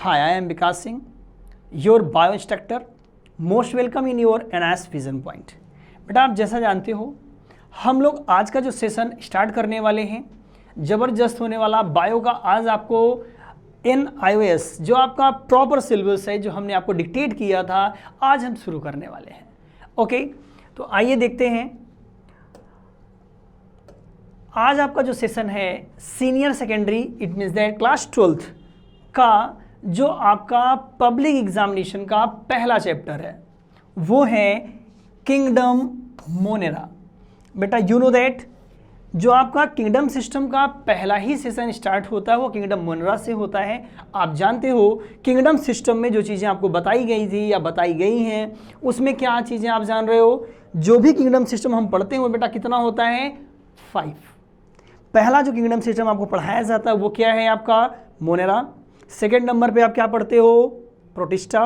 Hi, I am Vikas Singh, your bio-instructor. Most welcome in your NIS Vision Point. बेटा आप जैसा जानते हो हम लोग आज का जो सेशन स्टार्ट करने वाले हैं ज़बरदस्त होने वाला बायो का। आज आपको NIOS जो आपका प्रॉपर सिलेबस है जो हमने आपको डिक्टेट किया था आज हम शुरू करने वाले हैं। ओके, तो आइए देखते हैं आज आपका जो सेशन है senior secondary, it means that class 12th का जो आपका पब्लिक एग्जामिनेशन का पहला चैप्टर है वो है किंगडम मोनेरा। बेटा यू नो दैट जो आपका किंगडम सिस्टम का पहला ही सेशन स्टार्ट होता है वो किंगडम मोनेरा से होता है। आप जानते हो किंगडम सिस्टम में जो चीज़ें आपको बताई गई थी या बताई गई हैं उसमें क्या चीज़ें आप जान रहे हो। जो भी किंगडम सिस्टम हम पढ़ते हैं वो बेटा कितना होता है 5। पहला जो किंगडम सिस्टम आपको पढ़ाया जाता है वो क्या है आपका मोनेरा। सेकेंड नंबर पे आप क्या पढ़ते हो Protista,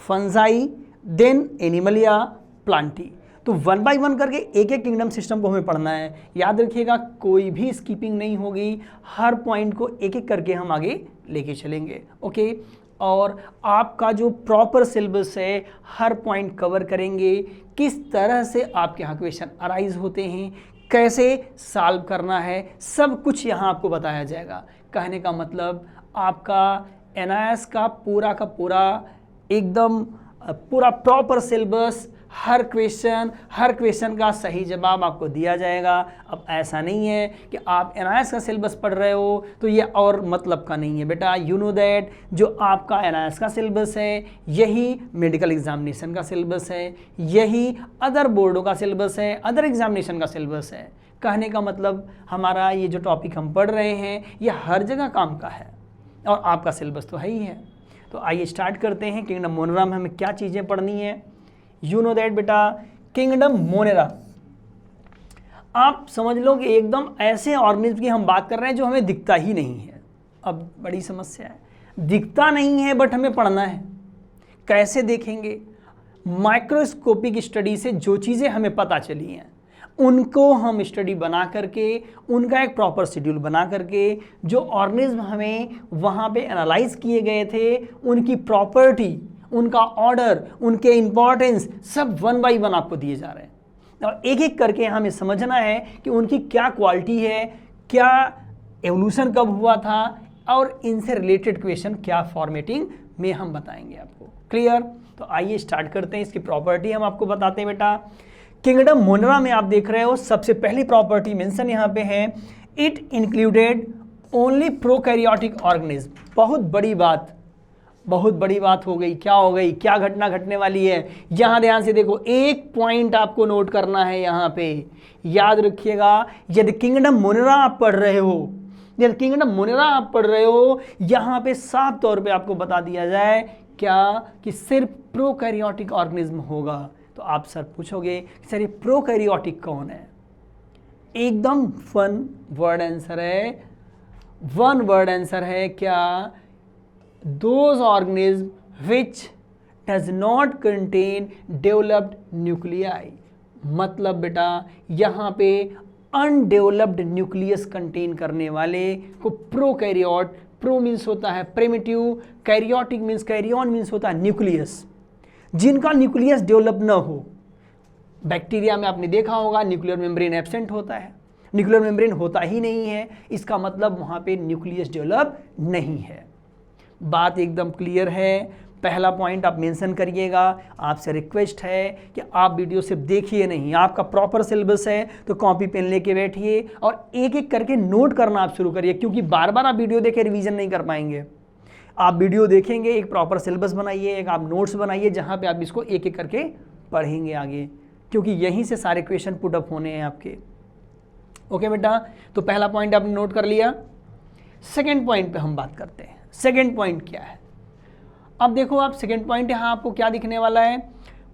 fungi, then Animalia, Plantae. तो 1 बाय 1 करके एक एक किंगडम सिस्टम को हमें पढ़ना है। याद रखिएगा कोई भी स्किपिंग नहीं होगी, हर पॉइंट को एक एक करके हम आगे लेके चलेंगे। ओके, और आपका जो प्रॉपर सिलेबस है हर पॉइंट कवर करेंगे, किस तरह से आपके यहाँ क्वेश्चन अराइज होते हैं, कैसे सॉल्व करना है, सब कुछ यहाँ आपको बताया जाएगा। कहने का मतलब आपका NIS का पूरा एकदम पूरा प्रॉपर सिलेबस, हर क्वेश्चन का सही जवाब आपको दिया जाएगा। अब ऐसा नहीं है कि आप NIS का सिलेबस पढ़ रहे हो तो ये और मतलब का नहीं है बेटा। यू नो दैट जो आपका NIS का सिलेबस है यही मेडिकल एग्जामिनेशन का सिलेबस है, यही अदर बोर्डों का सिलेबस है, अदर एग्जामिनेशन का सिलेबस है। कहने का मतलब हमारा ये जो टॉपिक हम पढ़ रहे हैं ये हर जगह काम का है और आपका सिलेबस तो है ही है। तो आइए स्टार्ट करते हैं। किंगडम मोनेरा में हमें क्या चीज़ें पढ़नी है। यू नो दैट बेटा किंगडम मोनेरा आप समझ लो कि एकदम ऐसे ऑर्गेनिज्म की हम बात कर रहे हैं जो हमें दिखता ही नहीं है। अब बड़ी समस्या है, दिखता नहीं है बट हमें पढ़ना है। कैसे देखेंगे? माइक्रोस्कोपिक स्टडी से जो चीज़ें हमें पता चली हैं उनको हम स्टडी बना करके उनका एक प्रॉपर शेड्यूल बना करके जो ऑर्गेनिज्म हमें वहाँ पे एनालाइज किए गए थे उनकी प्रॉपर्टी, उनका ऑर्डर, उनके इंपॉर्टेंस सब 1 बाय 1 आपको दिए जा रहे हैं और एक एक करके हमें समझना है कि उनकी क्या क्वालिटी है, क्या एवोल्यूशन कब हुआ था और इनसे रिलेटेड क्वेश्चन क्या फॉर्मेटिंग में हम बताएंगे आपको। क्लियर? तो आइए स्टार्ट करते हैं। इसकी प्रॉपर्टी हम आपको बताते हैं बेटा। किंगडम मोनेरा में आप देख रहे हो सबसे पहली प्रॉपर्टी मेंशन यहाँ पे है, it included only prokaryotic organism. बहुत बड़ी बात हो गई। क्या हो गई? क्या घटना घटने वाली है? यहाँ ध्यान से देखो, एक पॉइंट आपको नोट करना है। यहाँ पे याद रखिएगा यदि किंगडम मोनेरा आप पढ़ रहे हो यहाँ पे साफ तौर पे आपको बता दिया जाए क्या कि सिर्फ प्रोकैरियोटिक ऑर्गेनिज्म होगा। तो आप सर पूछोगे सर ये प्रोकैरियोटिक कौन है? एकदम वन वर्ड आंसर है क्या? Those organisms which does not contain developed nuclei। मतलब बेटा यहाँ पे अनडेवलप्ड न्यूक्लियस कंटेन करने वाले को प्रोकैरियोट, प्रो मीन्स होता है primitive, karyotic means karyon means होता है न्यूक्लियस, जिनका न्यूक्लियस डेवलप न हो। बैक्टीरिया में आपने देखा होगा न्यूक्लियर मेम्ब्रेन एब्सेंट होता है, न्यूक्लियर मेम्ब्रेन होता ही नहीं है, इसका मतलब वहाँ पे न्यूक्लियस डेवलप नहीं है। बात एकदम क्लियर है। पहला पॉइंट आप मेंशन करिएगा। आपसे रिक्वेस्ट है कि आप वीडियो सिर्फ देखिए नहीं, आपका प्रॉपर सिलेबस है तो कॉपी पेन लेके बैठिए और एक एक करके नोट करना आप शुरू करिए, क्योंकि बार बार आप वीडियो देखे रिवीजन नहीं कर पाएंगे। आप वीडियो देखेंगे, एक प्रॉपर सिलेबस बनाइए, एक आप नोट्स बनाइए जहाँ पे आप इसको एक एक करके पढ़ेंगे आगे, क्योंकि यहीं से सारे क्वेश्चन पुट अप होने हैं आपके। ओके बेटा, तो पहला पॉइंट आपने नोट कर लिया। सेकेंड पॉइंट पे हम बात करते हैं। सेकेंड पॉइंट क्या है? अब देखो आप सेकेंड पॉइंट यहाँ आपको क्या दिखने वाला है,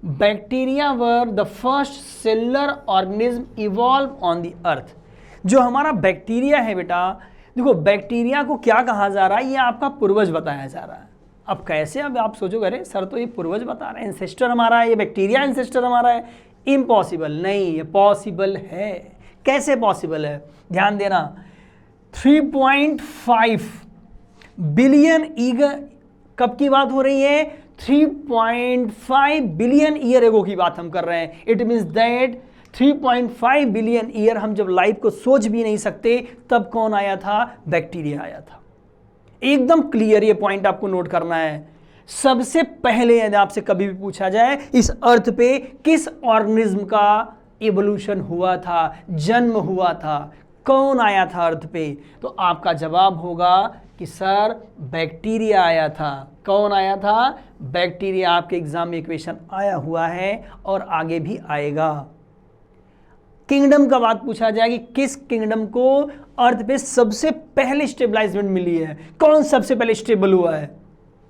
bacteria were the first cellular organism evolve on the earth. जो हमारा बैक्टीरिया है बेटा, देखो बैक्टीरिया को क्या कहा जा रहा है, ये आपका पूर्वज बताया जा रहा है। अब कैसे? अब आप सोचोगे अरे सर तो ये पूर्वज बता रहे हैं, एंसेस्टर हमारा है, ये बैक्टीरिया एंसेस्टर हमारा है। इम्पॉसिबल नहीं, ये पॉसिबल है। कैसे पॉसिबल है? ध्यान देना, 3.5 बिलियन कब की बात हो रही है? 3.5 बिलियन ईयर एगो की बात हम कर रहे हैं। It means that 3.5 billion year हम जब लाइफ को सोच भी नहीं सकते, तब कौन आया था? बैक्टीरिया आया था। एकदम क्लियर ये पॉइंट आपको नोट करना है। सबसे पहले यदि आपसे कभी भी पूछा जाए इस अर्थ पे किस ऑर्गेनिज्म का इवोल्यूशन हुआ था, जन्म हुआ था, कौन आया था अर्थ पे, तो आपका जवाब होगा कि सर बैक्टीरिया आया था। कौन आया था? बैक्टीरिया। आपके एग्जाम में क्वेश्चन आया हुआ है और आगे भी आएगा। किंगडम का बात पूछा जाए कि किस किंगडम को अर्थ पे सबसे पहले स्टेबलाइजमेंट मिली है, कौन सबसे पहले स्टेबल हुआ है,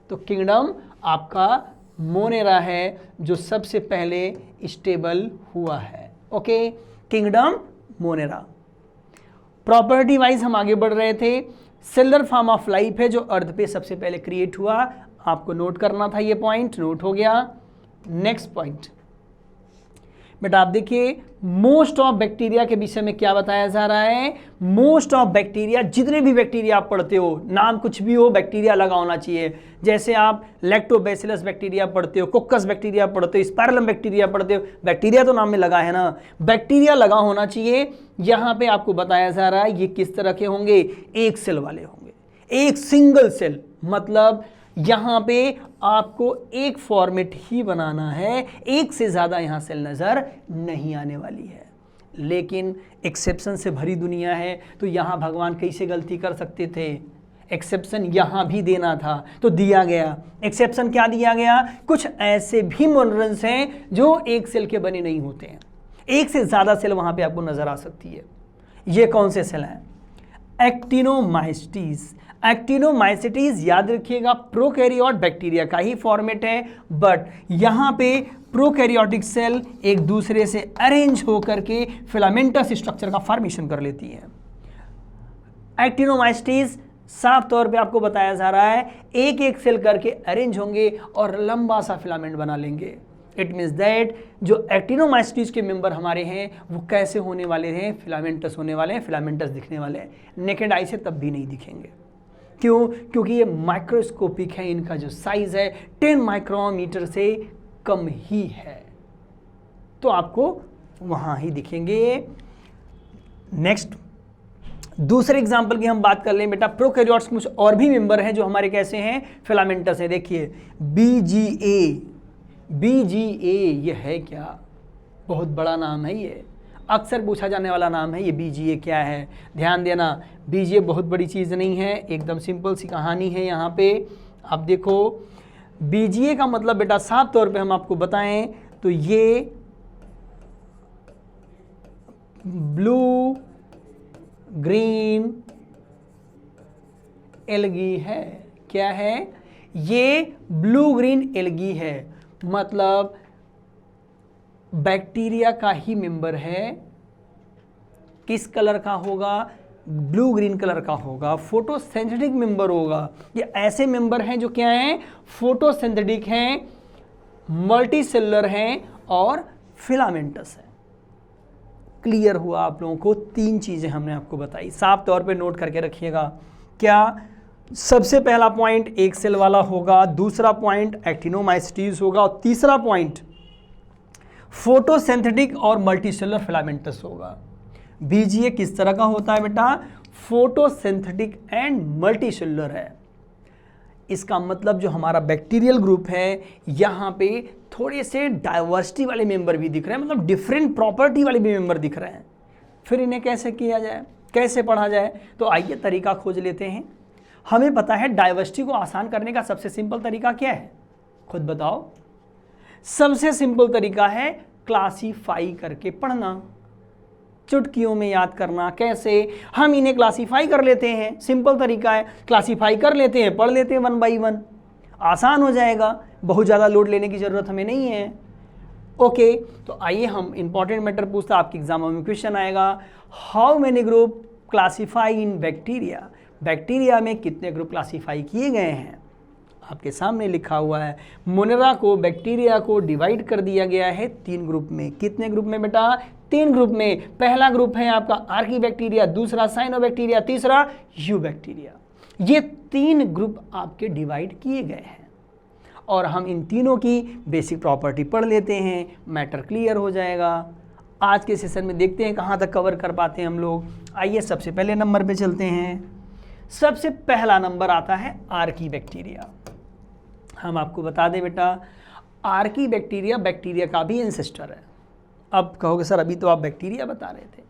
तो किंगडम आपका मोनेरा है जो सबसे पहले स्टेबल हुआ है। Okay, kingdom Monera. Property wise हम आगे बढ़ रहे थे। सेलुलर फॉर्म ऑफ लाइफ है जो अर्थ पे सबसे पहले क्रिएट हुआ। आपको नोट करना था, ये पॉइंट नोट हो गया। नेक्स्ट पॉइंट बेटा आप देखिए, मोस्ट ऑफ बैक्टीरिया के विषय में क्या बताया जा रहा है? मोस्ट ऑफ बैक्टीरिया, जितने भी बैक्टीरिया आप पढ़ते हो, नाम कुछ भी हो, बैक्टीरिया लगा होना चाहिए। जैसे आप लैक्टोबैसिलस बैक्टीरिया पढ़ते हो, कोकस बैक्टीरिया पढ़ते हो, स्पाइरलम बैक्टीरिया पढ़ते हो, बैक्टीरिया तो नाम में लगा है ना, बैक्टीरिया लगा होना चाहिए। यहाँ पे आपको बताया जा रहा है ये किस तरह के होंगे? एक सेल वाले होंगे, एक सिंगल सेल। मतलब यहाँ पे आपको एक फॉर्मेट ही बनाना है, एक से ज़्यादा यहाँ सेल नज़र नहीं आने वाली है। लेकिन एक्सेप्शन से भरी दुनिया है, तो यहाँ भगवान कैसे गलती कर सकते थे? एक्सेप्शन यहाँ भी देना था तो दिया गया। एक्सेप्शन क्या दिया गया? कुछ ऐसे भी मिनरल्स हैं जो एक सेल के बने नहीं होते हैं, एक से ज़्यादा सेल वहाँ पे आपको नज़र आ सकती है। ये कौन से सेल हैं? एक्टिनोमाइसिटीज। एक्टिनोमाइसिटीज याद रखिएगा प्रोकैरियोट बैक्टीरिया का ही फॉर्मेट है, बट यहाँ पे प्रोकैरियोटिक सेल एक दूसरे से अरेंज होकर के फिलामेंटस स्ट्रक्चर का फॉर्मेशन कर लेती है। एक्टिनोमाइसिटीज साफ तौर पे आपको बताया जा रहा है एक एक सेल करके अरेंज होंगे और लंबा सा फिलामेंट बना लेंगे। इट मीन्स दैट जो एक्टिनोमाइसिटीज के मेंबर हमारे हैं वो कैसे होने वाले हैं? फिलामेंटस होने वाले हैं, फिलामेंटस दिखने वाले हैं। नेकेड आई से तब भी नहीं दिखेंगे। क्यों? क्योंकि ये माइक्रोस्कोपिक है, इनका जो साइज है 10 माइक्रोमीटर से कम ही है, तो आपको वहाँ ही दिखेंगे। नेक्स्ट दूसरे एग्जाम्पल की हम बात कर लें बेटा। प्रोकैरियोट्स कुछ और भी मेंबर हैं जो हमारे कैसे हैं? फिलामेंटस है। देखिए BGA। BGA ये है क्या? बहुत बड़ा नाम है, ये अक्सर पूछा जाने वाला नाम है। ये BGA क्या है? ध्यान देना, BGA बहुत बड़ी चीज़ नहीं है, एकदम सिंपल सी कहानी है। यहाँ पे आप देखो BGA का मतलब बेटा साफ तौर पे हम आपको बताएं तो ये ब्लू ग्रीन एल्गी है। क्या है? ये ब्लू ग्रीन एल्गी है, मतलब बैक्टीरिया का ही मेंबर है। किस कलर का होगा? ब्लू ग्रीन कलर का होगा। फोटोसिंथेटिक मेंबर होगा। ये ऐसे मेंबर हैं जो क्या हैं? फोटोसिंथेटिक हैं, मल्टीसेलुलर हैं और फिलामेंटस है। क्लियर हुआ आप लोगों को? 3 चीजें हमने आपको बताई, साफ तौर पे नोट करके रखिएगा। क्या? सबसे पहला पॉइंट एक सेल वाला होगा, दूसरा पॉइंट एक्टिनोमाइसिटीज होगा और तीसरा पॉइंट फोटोसिंथेटिक और मल्टीसेलुलर फिलामेंटस होगा। BGA किस तरह का होता है बेटा? फोटोसिंथेटिक एंड मल्टीसेलुलर है। इसका मतलब जो हमारा बैक्टीरियल ग्रुप है यहाँ पे थोड़े से डाइवर्सिटी वाले मेंबर भी दिख रहे हैं, मतलब डिफरेंट प्रॉपर्टी वाले भी मेंबर दिख रहे हैं। फिर इन्हें कैसे किया जाए, कैसे पढ़ा जाए? तो आइए तरीका खोज लेते हैं। हमें पता है डाइवर्सिटी को आसान करने का सबसे सिंपल तरीका क्या है? खुद बताओ। सबसे सिंपल तरीका है क्लासीफाई करके पढ़ना, चुटकियों में याद करना। कैसे? हम इन्हें क्लासीफाई कर लेते हैं, सिंपल तरीका है, क्लासीफाई कर लेते हैं, पढ़ लेते हैं 1 बाई 1, आसान हो जाएगा, बहुत ज़्यादा लोड लेने की ज़रूरत हमें नहीं है। ओके, तो आइए हम इंपॉर्टेंट मैटर पूछता, आपके एग्जाम में क्वेश्चन आएगा, how many group classify in bacteria? Bacteria में कितने ग्रुप क्लासीफाई किए गए हैं? आपके सामने लिखा हुआ है। मोनेरा को, बैक्टीरिया को डिवाइड कर दिया गया है 3 ग्रुप में। कितने ग्रुप में बेटा? 3 ग्रुप में। पहला ग्रुप है आपका आर्की बैक्टीरिया, दूसरा साइनोबैक्टीरिया, तीसरा यूबैक्टीरिया। ये 3 ग्रुप आपके डिवाइड किए गए हैं और हम इन तीनों की बेसिक प्रॉपर्टी पढ़ लेते हैं, मैटर क्लियर हो जाएगा। आज के सेशन में देखते हैं कहाँ तक कवर कर पाते हैं हम लोग। आइए सबसे पहले नंबर पे चलते हैं। सबसे पहला नंबर आता है आर्की बैक्टीरिया। हम आपको बता दें बेटा, आर्की बैक्टीरिया बैक्टीरिया का भी एंसेस्टर है। अब कहोगे सर अभी तो आप बैक्टीरिया बता रहे थे,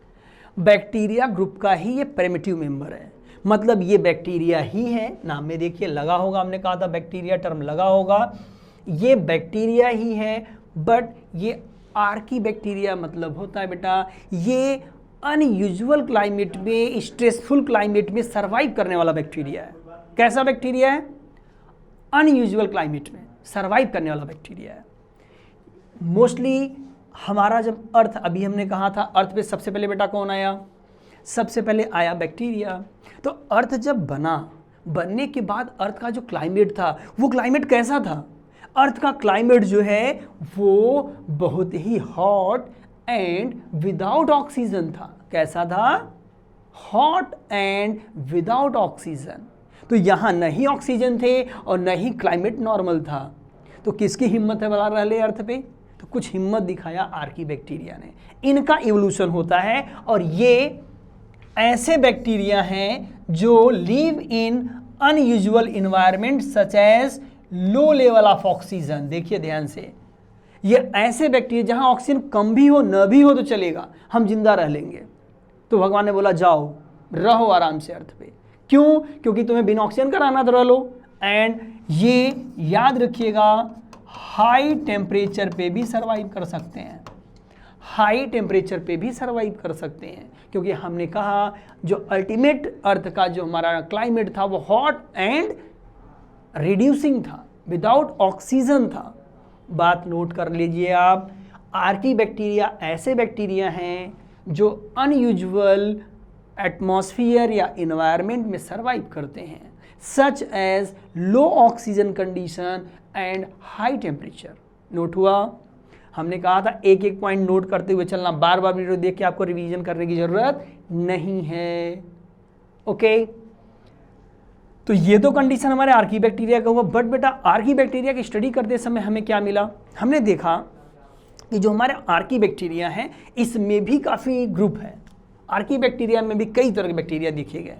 बैक्टीरिया ग्रुप का ही ये प्रिमिटिव मेंबर है, मतलब ये बैक्टीरिया ही है। नाम में देखिए लगा होगा, हमने कहा था बैक्टीरिया टर्म लगा होगा, ये बैक्टीरिया ही है। बट ये आर्की बैक्टीरिया मतलब होता है बेटा ये अनयूजुअल क्लाइमेट में, स्ट्रेसफुल क्लाइमेट में सर्वाइव करने वाला बैक्टीरिया है। कैसा बैक्टीरिया है? अनयूजुअल क्लाइमेट में सर्वाइव करने वाला बैक्टीरिया है। मोस्टली हमारा जब अर्थ, अभी हमने कहा था अर्थ पे सबसे पहले बेटा कौन आया? सबसे पहले आया बैक्टीरिया। तो अर्थ जब बनने के बाद अर्थ का जो क्लाइमेट था वो क्लाइमेट कैसा था? अर्थ का क्लाइमेट जो है वो बहुत ही हॉट एंड विदाउट ऑक्सीजन था। कैसा था? Hot and without oxygen. तो यहाँ नहीं ऑक्सीजन थे और न ही क्लाइमेट नॉर्मल था। तो किसकी हिम्मत है बता रहे अर्थ पे? तो कुछ हिम्मत दिखाया आर्की बैक्टीरिया ने। इनका इवोल्यूशन होता है और ये ऐसे बैक्टीरिया हैं जो live in unusual environment such as low level of oxygen. देखिए ध्यान से, ये ऐसे बैक्टीरिया जहां ऑक्सीजन कम भी हो न भी हो तो चलेगा, हम जिंदा रह लेंगे। तो भगवान ने बोला जाओ रहो आराम से अर्थ पे। क्यों? क्योंकि तुम्हें बिना ऑक्सीजन का रहना तो रह लो। एंड ये याद रखिएगा हाई टेम्परेचर पे भी सर्वाइव कर सकते हैं, हाई टेम्परेचर पे भी सर्वाइव कर सकते हैं। क्योंकि हमने कहा जो अल्टीमेट अर्थ का जो हमारा क्लाइमेट था वो हॉट एंड रिड्यूसिंग था, विदाउट ऑक्सीजन था। बात नोट कर लीजिए आप, आर्की बैक्टीरिया ऐसे बैक्टीरिया हैं जो अनयूजुअल एटमॉस्फेयर या इन्वायरमेंट में सर्वाइव करते हैं, such as low oxygen condition and high temperature. Note हुआ? हमने कहा था एक एक पॉइंट नोट करते हुए चलना, बार बार वीडियो देख के आपको रिवीजन करने की जरूरत नहीं है। ओके, तो ये तो कंडीशन हमारे आर्की बैक्टीरिया का हुआ। बट बेटा आर्की बैक्टीरिया की स्टडी करते समय हमें क्या मिला? हमने देखा कि जो हमारे आर्की बैक्टीरिया हैं इसमें भी काफ़ी ग्रुप है। आर्की बैक्टीरिया में भी कई तरह के बैक्टीरिया देखे गए।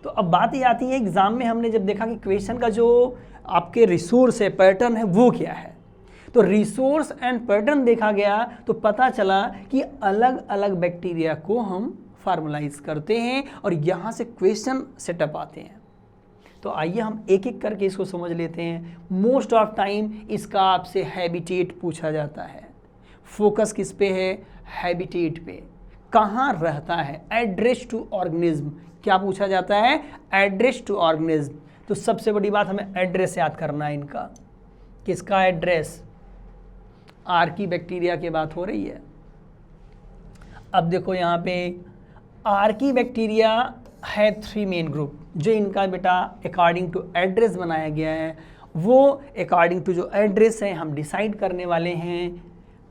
तो अब बात ये आती है एग्जाम में हमने जब देखा कि क्वेश्चन का जो आपके रिसोर्स है, पैटर्न है, वो क्या है। तो रिसोर्स एंड पैटर्न देखा गया तो पता चला कि अलग अलग बैक्टीरिया को हम फार्मलाइज करते हैं और यहाँ से क्वेश्चन सेटअप आते हैं। तो आइए हम एक एक करके इसको समझ लेते हैं। मोस्ट ऑफ टाइम इसका आपसे हैबिटेट पूछा जाता है। फोकस किस पे है? हैबिटेट पे। कहाँ रहता है? Address to organism. क्या पूछा जाता है? Address to organism. तो सबसे बड़ी बात हमें एड्रेस याद करना है इनका। किसका एड्रेस? आर्की बैक्टीरिया की बात हो रही है। अब देखो यहाँ पे आर्की बैक्टीरिया है 3 मेन ग्रुप जो इनका बेटा अकॉर्डिंग टू एड्रेस बनाया गया है। वो अकॉर्डिंग टू जो एड्रेस है हम डिसाइड करने वाले हैं।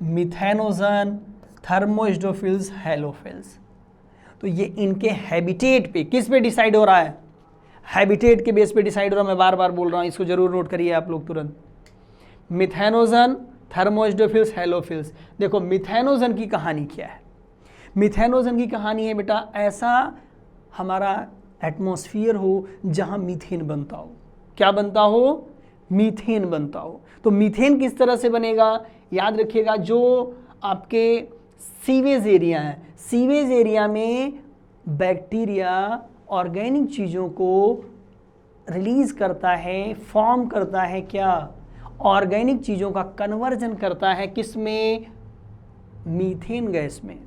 मिथेनोजन, थर्मोइस्डोफिल्स, हेलोफिल्स। तो ये इनके हैबिटेट पे किस पे डिसाइड हो रहा है? हैबिटेट के बेस पे डिसाइड हो रहा है। मैं बार बार बोल रहा हूँ, इसको जरूर नोट करिए आप लोग तुरंत। मिथेनोजन, थर्मोइस्डोफिल्स, हेलोफिल्स। देखो मिथेनोजन की कहानी क्या है? मिथेनोजन की कहानी है बेटा ऐसा हमारा एटमॉस्फेयर हो जहाँ मीथेन बनता हो। क्या बनता हो? मीथेन बनता हो। तो मीथेन किस तरह से बनेगा? याद रखिएगा जो आपके सीवेज एरिया है, सीवेज एरिया में बैक्टीरिया ऑर्गेनिक चीज़ों को रिलीज करता है, फॉर्म करता है। क्या? ऑर्गेनिक चीज़ों का कन्वर्जन करता है किस में? मीथेन गैस में।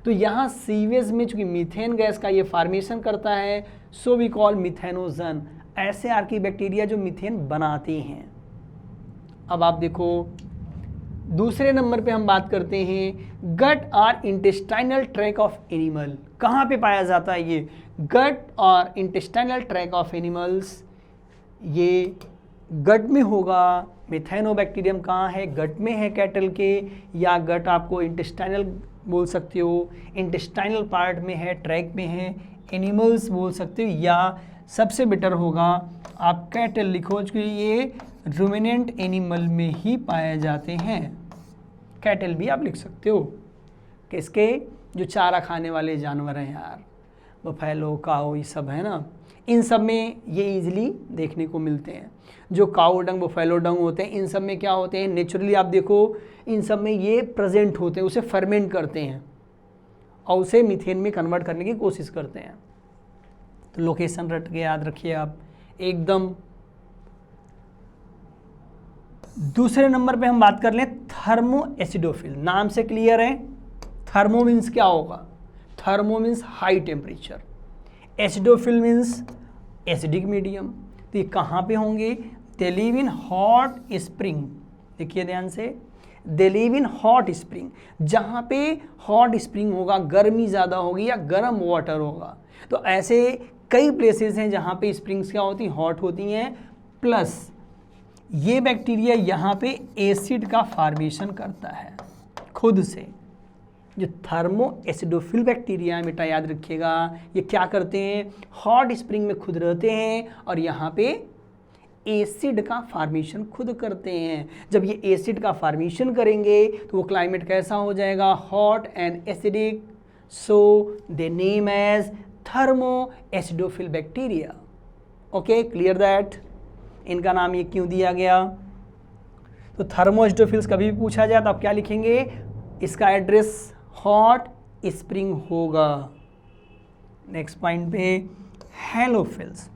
तो यहाँ सीवेज में चूंकि मीथेन गैस का ये फॉर्मेशन करता है, सो वी कॉल मिथेनोजन। ऐसे आर्की बैक्टीरिया जो मीथेन बनाते हैं। अब आप देखो दूसरे नंबर पे हम बात करते हैं गट और इंटेस्टाइनल ट्रैक ऑफ एनिमल। कहाँ पे पाया जाता है ये? गट और इंटेस्टाइनल ट्रैक ऑफ एनिमल्स, ये गट में होगा। मिथेनोबैक्टीरियम कहाँ है? गट में है कैटल के, या गट आपको इंटेस्टाइनल बोल सकते हो, इंटेस्टाइनल पार्ट में है, ट्रैक में है, एनिमल्स बोल सकते हो, या सबसे बेटर होगा आप कैटल लिखो, क्योंकि ये रूमिनेंट एनिमल में ही पाए जाते हैं। कैटल भी आप लिख सकते हो, किसके, जो चारा खाने वाले जानवर हैं यार, बफेलो, काऊ, ये सब है ना, इन सब में ये इजीली देखने को मिलते हैं। जो काऊ डंग, बफेलो डंग होते हैं, इन सब में क्या होते हैं, नेचुरली आप देखो इन सब में ये प्रेजेंट होते हैं, उसे फर्मेंट करते हैं और उसे मीथेन में कन्वर्ट करने की कोशिश करते हैं। तो लोकेशन रट के याद रखिए आप एकदम। दूसरे नंबर पे हम बात कर लें थर्मो एसिडोफिल। नाम से क्लियर है, थर्मो मीन्स क्या होगा, thermo means high temperature, acidophil means acidic medium. तो ये कहाँ पे होंगे, they live in hot spring. देखिए ध्यान से, they live in hot spring, जहाँ पे हॉट स्प्रिंग होगा, गर्मी ज़्यादा होगी या गर्म वाटर होगा। तो ऐसे कई प्लेसेस हैं जहाँ पे स्प्रिंग्स क्या होती हैं, हॉट होती हैं, प्लस ये बैक्टीरिया यहाँ पे एसिड का फॉर्मेशन करता है खुद से। जो थर्मो एसिडोफिल बैक्टीरिया है बेटा याद रखिएगा, ये क्या करते हैं, हॉट स्प्रिंग में खुद रहते हैं और यहाँ पे एसिड का फॉर्मेशन खुद करते हैं। जब ये एसिड का फॉर्मेशन करेंगे तो वो क्लाइमेट कैसा हो जाएगा, hot and acidic, so they name as thermoacidophile bacteria. Okay, clear that, इनका नाम ये क्यों दिया गया। तो थर्मो एसिडोफिल्स कभी भी पूछा जाए तो आप क्या लिखेंगे, इसका एड्रेस हॉट स्प्रिंग होगा। नेक्स्ट पॉइंट पे हेलोफिल्स।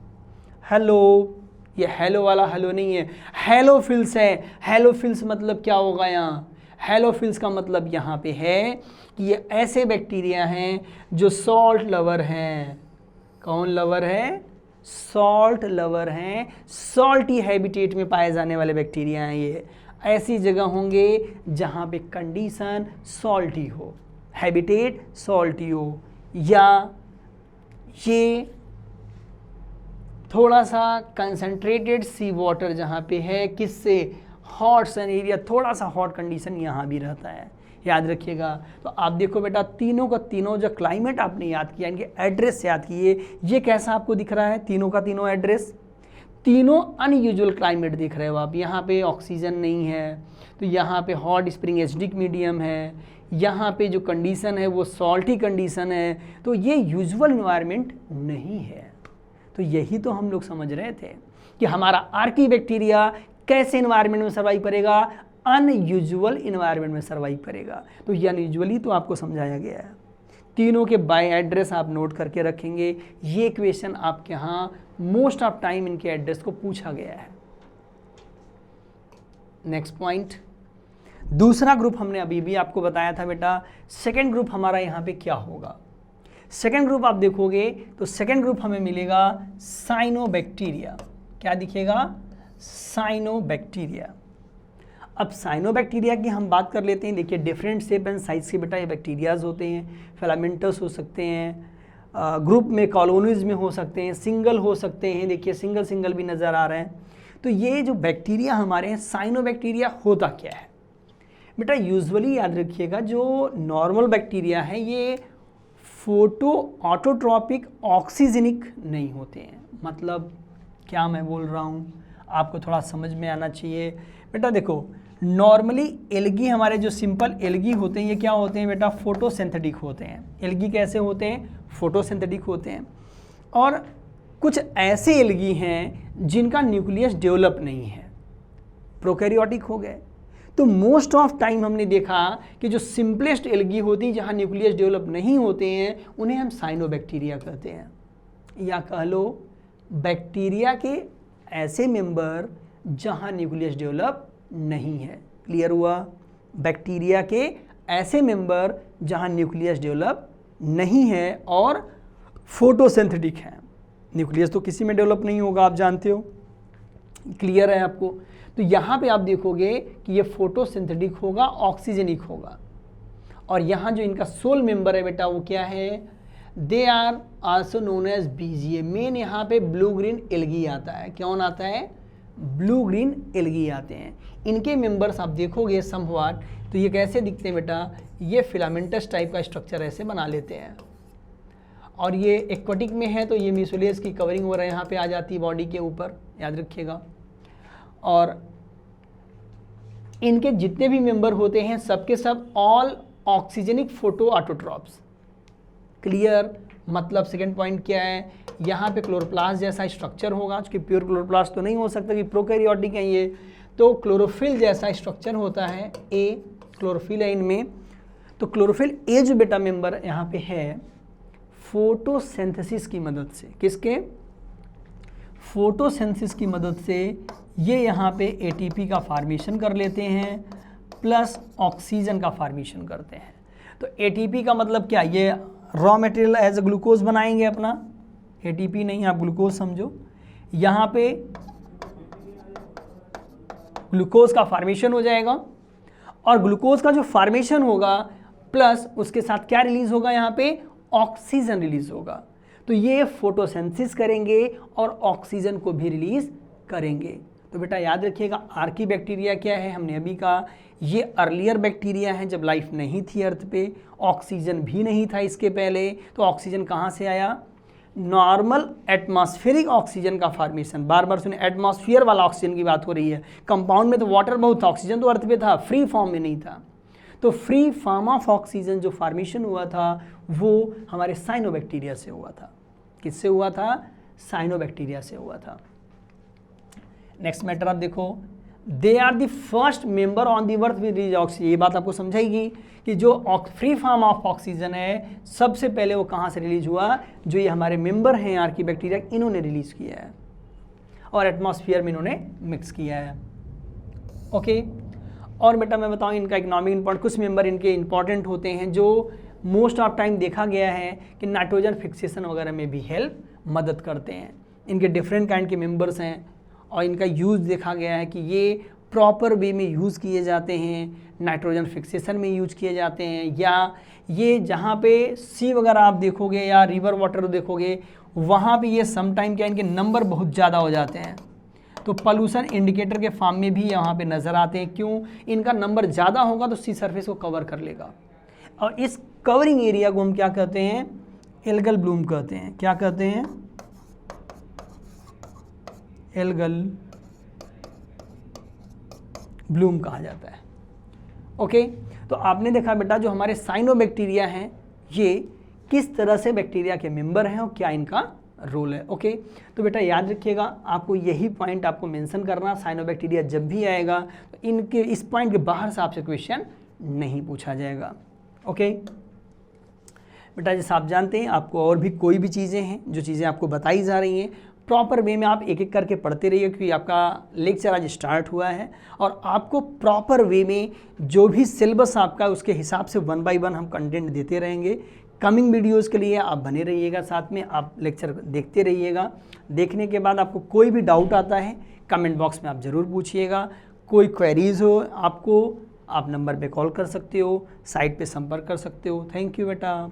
हेलो, ये हेलो वाला हेलो नहीं है, हेलोफिल्स है। हेलोफिल्स मतलब क्या होगा यहाँ, हेलोफिल्स का मतलब यहाँ पे है कि ये ऐसे बैक्टीरिया हैं जो सॉल्ट लवर हैं। कौन लवर है, सॉल्ट लवर हैं, सॉल्टी हैबिटेट में पाए जाने वाले बैक्टीरिया हैं। ये ऐसी जगह होंगे जहाँ पे कंडीशन सॉल्टी हो, हैबिटेट सॉल्टी हो, या ये थोड़ा सा कंसंट्रेटेड सी वाटर जहाँ पे है, किससे, हॉट सन एरिया, थोड़ा सा हॉट कंडीशन यहाँ भी रहता है, याद रखिएगा। तो आप देखो बेटा तीनों का तीनों जो क्लाइमेट आपने याद किया, इनके एड्रेस याद किए, ये कैसा आपको दिख रहा है, तीनों का तीनों एड्रेस, तीनों अनयूजुअल क्लाइमेट दिख रहे हो आप। यहाँ पे ऑक्सीजन नहीं है तो यहाँ पे हॉट स्प्रिंग एसिडिक मीडियम है, यहाँ पे जो कंडीशन है वो सॉल्टी कंडीशन है, तो ये यूजुअल इन्वायरमेंट नहीं है। तो यही तो हम लोग समझ रहे थे कि हमारा आर्की बैक्टीरिया कैसे इन्वायरमेंट में सर्वाइव करेगा, अनयूजुअल इन्वायरमेंट में सर्वाइव करेगा। तो ये अनयूजुअली तो आपको समझाया गया है। तीनों के बाय एड्रेस आप नोट करके रखेंगे। ये क्वेश्चन आपके यहाँ मोस्ट ऑफ टाइम इनके एड्रेस को पूछा गया है। नेक्स्ट पॉइंट, दूसरा ग्रुप हमने अभी भी आपको बताया था बेटा। सेकेंड ग्रुप हमारा यहाँ पे क्या होगा, सेकेंड ग्रुप आप देखोगे तो सेकेंड ग्रुप हमें मिलेगा साइनोबैक्टीरिया। क्या दिखेगा, साइनोबैक्टीरिया। अब साइनोबैक्टीरिया की हम बात कर लेते हैं। देखिए डिफरेंट शेप एंड साइज के बेटा ये बैक्टीरियाज होते हैं। फिलामेंटस हो सकते हैं, ग्रुप में कॉलोनीज में हो सकते हैं, सिंगल हो सकते हैं। देखिए सिंगल सिंगल भी नज़र आ रहे हैं। तो ये जो बैक्टीरिया हमारे हैं साइनोबैक्टीरिया होता क्या है बेटा, यूजुअली याद रखिएगा जो नॉर्मल बैक्टीरिया है ये फोटो ऑटोट्रॉपिक ऑक्सीजनिक नहीं होते हैं। मतलब क्या मैं बोल रहा हूँ आपको थोड़ा समझ में आना चाहिए बेटा। देखो नॉर्मली एल्गी, हमारे जो सिंपल एल्गी होते हैं ये क्या होते हैं बेटा, फोटोसिंथेटिक होते हैं। एल्गी कैसे होते हैं, फोटोसिंथेटिक होते हैं। और कुछ ऐसे एल्गी हैं जिनका न्यूक्लियस डेवलप नहीं है, प्रोकैरियोटिक हो गए। तो मोस्ट ऑफ टाइम हमने देखा कि जो सिंपलेस्ट एल्गी होती है जहाँ न्यूक्लियस डेवलप नहीं होते हैं उन्हें हम साइनोबैक्टीरिया कहते हैं। या कह लो बैक्टीरिया के ऐसे मेंबर जहाँ न्यूक्लियस डेवलप नहीं है। क्लियर हुआ, बैक्टीरिया के ऐसे मेंबर जहाँ न्यूक्लियस डेवलप नहीं है और फोटोसिंथेटिक है। न्यूक्लियस तो किसी में डेवलप नहीं होगा, आप जानते हो। क्लियर है आपको। तो यहाँ पे आप देखोगे कि ये फोटोसिंथेटिक होगा, ऑक्सीजनिक होगा। और यहाँ जो इनका सोल मेंबर है बेटा वो क्या है, they are also known as BGA. Main यहाँ पे ब्लू ग्रीन एल्गी आता है। कौन आता है, ब्लू ग्रीन एल्गी आते हैं। इनके मेंबर्स आप देखोगे समव्हाट, तो ये कैसे दिखते हैं बेटा, ये फिलामेंटस टाइप का स्ट्रक्चर ऐसे बना लेते हैं। और ये एक्वाटिक में है तो ये म्यूसिलेज की कवरिंग वगैरह यहाँ पे आ जाती है बॉडी के ऊपर, याद रखिएगा। और इनके जितने भी मेंबर होते हैं सबके सब all oxygenic photo autotrophs. Clear? मतलब सेकेंड पॉइंट क्या है, यहाँ पे क्लोरोप्लास्ट जैसा स्ट्रक्चर होगा, क्योंकि प्योर क्लोरोप्लास्ट तो नहीं हो सकता कि प्रोकैरियोटिक है ये, तो क्लोरोफिल जैसा स्ट्रक्चर होता है, ए क्लोरोफिल है इनमें। तो क्लोरोफिल ए जो बेटा मेंबर यहाँ पे है, फोटोसिंथेसिस की मदद से, किसके? फोटोसिंथेसिस की मदद से ये यहाँ पे एटीपी का फॉर्मेशन कर लेते हैं प्लस ऑक्सीजन का फॉर्मेशन करते हैं। तो एटीपी का मतलब क्या, ये raw material as a glucose बनाएंगे अपना, एटीपी नहीं आप ग्लूकोज समझो। यहाँ पे ग्लूकोज का फॉर्मेशन हो जाएगा और ग्लूकोज का जो फॉर्मेशन होगा प्लस उसके साथ क्या रिलीज होगा, यहाँ पे ऑक्सीजन रिलीज होगा। तो ये फोटोसिंथेसिस करेंगे और ऑक्सीजन को भी रिलीज करेंगे। तो बेटा याद रखिएगा आर्की बैक्टीरिया क्या है, हमने अभी कहा ये अर्लियर बैक्टीरिया है जब लाइफ नहीं थी अर्थ पे, ऑक्सीजन भी नहीं था इसके पहले। तो ऑक्सीजन कहाँ से आया? नॉर्मल एटमॉस्फेरिक ऑक्सीजन का फॉर्मेशन। बार बार सुने, एटमॉस्फेयर वाला ऑक्सीजन की बात हो रही है। कंपाउंड में तो वाटर बहुत था, ऑक्सीजन तो अर्थ पे था, फ्री फॉर्म में नहीं था। तो फ्री फॉर्म ऑफ ऑक्सीजन जो फॉर्मेशन हुआ था वो हमारे साइनोबैक्टीरिया से हुआ था। किससे हुआ था? साइनोबैक्टीरिया से हुआ था। नेक्स्ट मैटर आप देखो, they are the first member on the earth with release oxygen. ये बात आपको समझाएगी कि जो फ्री फॉर्म ऑफ ऑक्सीजन है सबसे पहले वो कहाँ से रिलीज हुआ, जो ये हमारे मेंबर हैं आर्की बैक्टीरिया, इन्होंने रिलीज किया है और एटमॉस्फेयर में इन्होंने मिक्स किया है। ओके। और बेटा मैं बताऊँ इनका इकोनॉमिक इंपॉर्टेंट, कुछ मेंबर इनके इंपॉर्टेंट होते हैं जो मोस्ट ऑफ टाइम देखा गया है कि नाइट्रोजन फिक्सेशन वगैरह में भी हेल्प मदद करते हैं। इनके डिफरेंट काइंड के मेंबर्स हैं और इनका यूज़ देखा गया है कि ये प्रॉपर वे में यूज़ किए जाते हैं, नाइट्रोजन फिक्सेशन में यूज किए जाते हैं, या ये जहाँ पे सी वगैरह आप देखोगे या रिवर वाटर देखोगे वहाँ पे ये समटाइम क्या इनके नंबर बहुत ज़्यादा हो जाते हैं, तो पॉल्यूशन इंडिकेटर के फॉर्म में भी यहाँ पे नज़र आते हैं। क्यों? इनका नंबर ज़्यादा होगा तो सी सरफेस को कवर कर लेगा। और इस कवरिंग एरिया को हम क्या कहते हैं? एल्गल ब्लूम कहते हैं। क्या कहते हैं? एल्गल ब्लूम कहा जाता है। ओके। तो आपने देखा बेटा जो हमारे साइनोबैक्टीरिया हैं ये किस तरह से बैक्टीरिया के मेंबर हैं और क्या इनका रोल है। ओके। तो बेटा याद रखिएगा आपको यही पॉइंट आपको मेंशन करना, साइनोबैक्टीरिया जब भी आएगा तो इनके इस पॉइंट के बाहर से आपसे क्वेश्चन नहीं पूछा जाएगा। ओके बेटा, जैसे आप जानते हैं आपको और भी कोई भी चीज़ें हैं जो चीज़ें आपको बताई जा रही हैं प्रॉपर वे में आप एक एक करके पढ़ते रहिए, क्योंकि आपका लेक्चर आज स्टार्ट हुआ है और आपको प्रॉपर वे में जो भी सिलेबस आपका उसके हिसाब से 1 बाय 1 हम कंटेंट देते रहेंगे। कमिंग वीडियोस के लिए आप बने रहिएगा, साथ में आप लेक्चर देखते रहिएगा। देखने के बाद आपको कोई भी डाउट आता है कमेंट बॉक्स में आप ज़रूर पूछिएगा। कोई क्वेरीज हो आपको, आप नंबर पे कॉल कर सकते हो, साइट पे संपर्क कर सकते हो। थैंक यू बेटा।